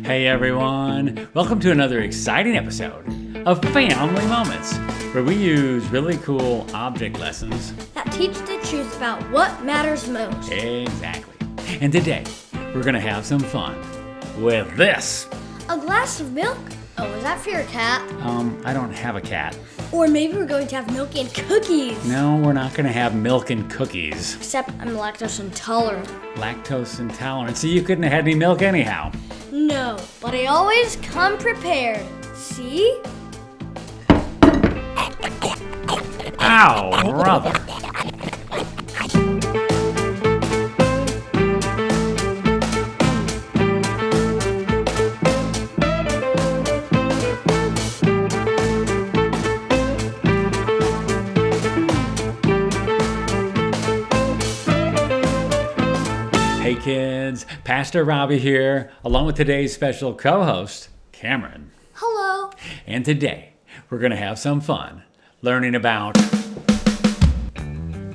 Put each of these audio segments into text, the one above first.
Hey everyone, welcome to another exciting episode of Family Moments, where we use really cool object lessons that teach the truth about what matters most. Exactly. And today, we're going to have some fun with this. A glass of milk? Oh, is that for your cat? I don't have a cat. Or maybe we're going to have milk and cookies. No, we're not going to have milk and cookies. Except I'm lactose intolerant. Lactose intolerant, so you couldn't have had any milk anyhow. No, but I always come prepared. See? Ow, brother. Hey kids, Pastor Robbie here, along with today's special co-host, Cameron. Hello. And today, we're going to have some fun learning about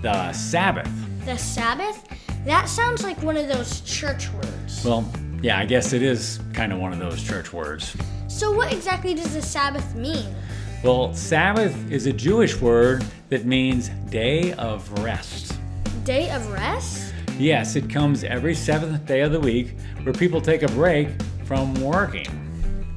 the Sabbath. The Sabbath? That sounds like one of those church words. Well, yeah, I guess it is kind of one of those church words. So what exactly does the Sabbath mean? Well, Sabbath is a Jewish word that means day of rest. Day of rest? Yes, it comes every seventh day of the week where people take a break from working.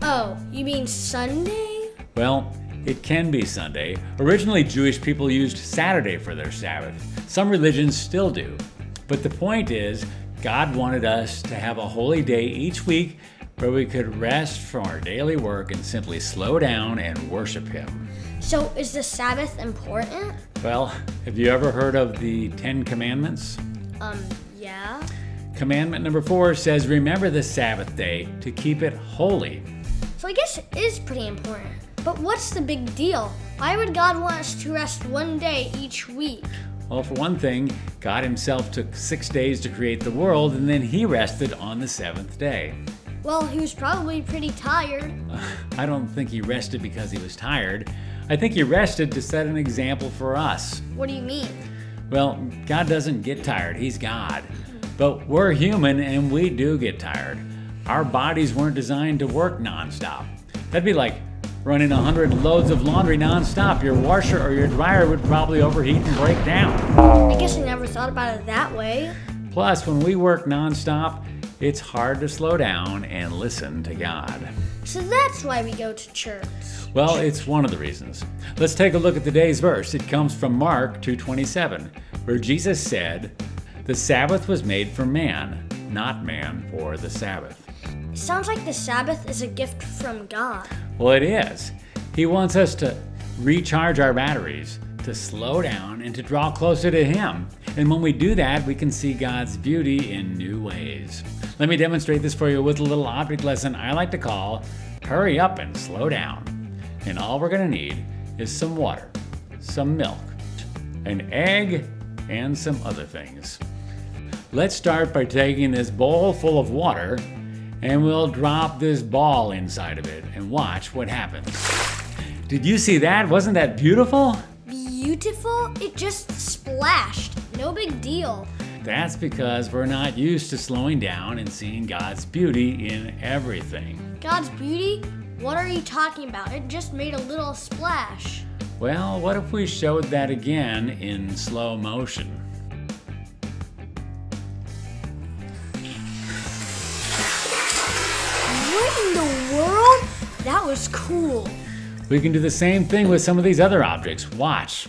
Oh, you mean Sunday? Well, it can be Sunday. Originally, Jewish people used Saturday for their Sabbath. Some religions still do. But the point is, God wanted us to have a holy day each week where we could rest from our daily work and simply slow down and worship Him. So is the Sabbath important? Well, have you ever heard of the 10 Commandments? Yeah. Commandment number 4 says, remember the Sabbath day to keep it holy. So I guess it is pretty important. But what's the big deal? Why would God want us to rest one day each week? Well, for one thing, God Himself took 6 days to create the world, and then He rested on the 7th day. Well, He was probably pretty tired. I don't think He rested because He was tired. I think He rested to set an example for us. What do you mean? Well, God doesn't get tired. He's God. But we're human, and we do get tired. Our bodies weren't designed to work nonstop. That'd be like running 100 loads of laundry nonstop. Your washer or your dryer would probably overheat and break down. I guess I never thought about it that way. Plus, when we work nonstop, it's hard to slow down and listen to God. So that's why we go to church. Well, it's one of the reasons. Let's take a look at today's verse. It comes from Mark 2:27, where Jesus said, "The Sabbath was made for man, not man for the Sabbath." It sounds like the Sabbath is a gift from God. Well, it is. He wants us to recharge our batteries, to slow down, and to draw closer to Him. And when we do that, we can see God's beauty in new ways. Let me demonstrate this for you with a little object lesson I like to call Hurry Up and Slow Down. And all we're going to need is some water, some milk, an egg, and some other things. Let's start by taking this bowl full of water, and we'll drop this ball inside of it and watch what happens. Did you see that? Wasn't that beautiful? Beautiful? It just splashed. No big deal. That's because we're not used to slowing down and seeing God's beauty in everything. God's beauty? What are you talking about? It just made a little splash. Well, what if we showed that again in slow motion? What in the world? That was cool. We can do the same thing with some of these other objects. Watch.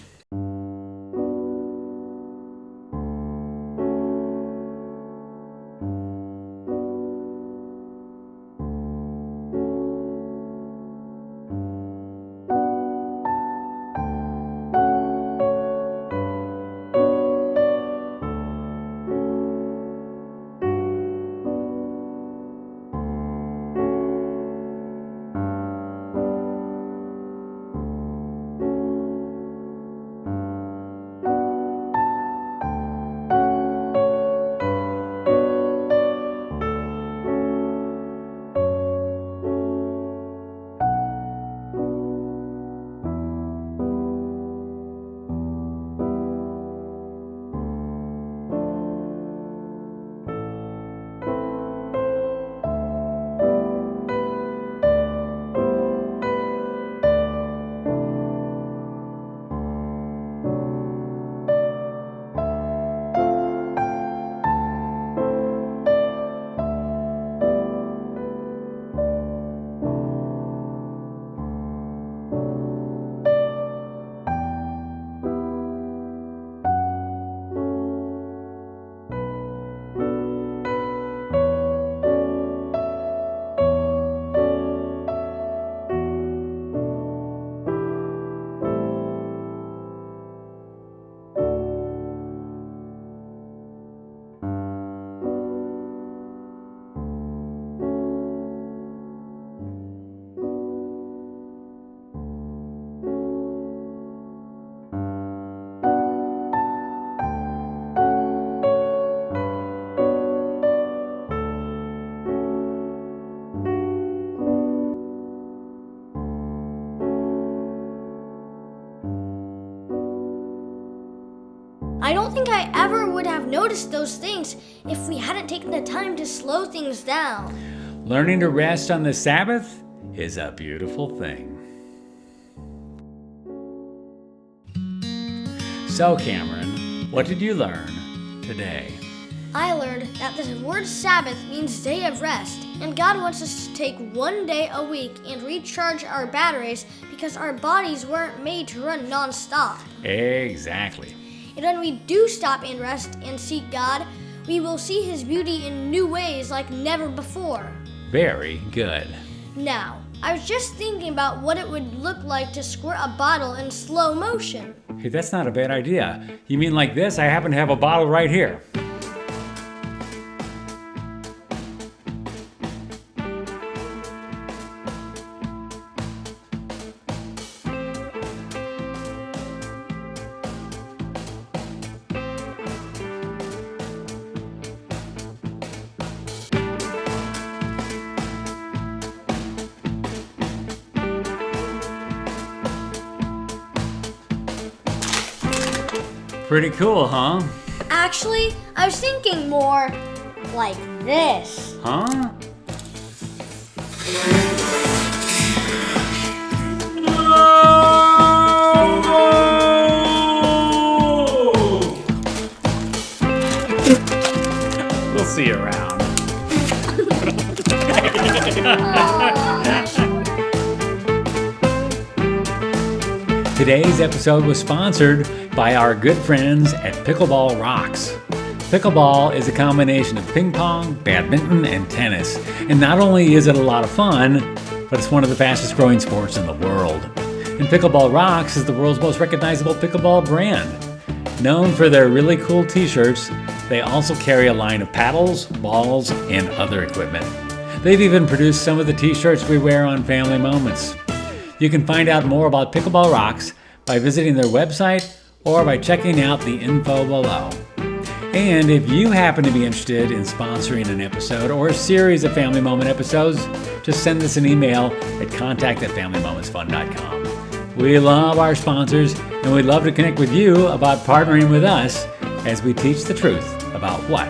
don't think I ever would have noticed those things if we hadn't taken the time to slow things down. Learning to rest on the Sabbath is a beautiful thing. So, Cameron, what did you learn today? I learned that the word Sabbath means day of rest, and God wants us to take one day a week and recharge our batteries because our bodies weren't made to run non-stop. Exactly. And when we do stop and rest and seek God, we will see His beauty in new ways like never before. Very good. Now, I was just thinking about what it would look like to squirt a bottle in slow motion. Hey, that's not a bad idea. You mean like this? I happen to have a bottle right here. Pretty cool, huh? Actually, I was thinking more like this. Huh? We'll see you around. Today's episode was sponsored by our good friends at Pickleball Rocks. Pickleball is a combination of ping pong, badminton, and tennis. And not only is it a lot of fun, but it's one of the fastest growing sports in the world. And Pickleball Rocks is the world's most recognizable pickleball brand. Known for their really cool t-shirts, they also carry a line of paddles, balls, and other equipment. They've even produced some of the t-shirts we wear on Family Moments. You can find out more about Pickleball Rocks by visiting their website or by checking out the info below. And if you happen to be interested in sponsoring an episode or a series of Family Moment episodes, just send us an email at contact@familymomentsfun.com. We love our sponsors, and we'd love to connect with you about partnering with us as we teach the truth about what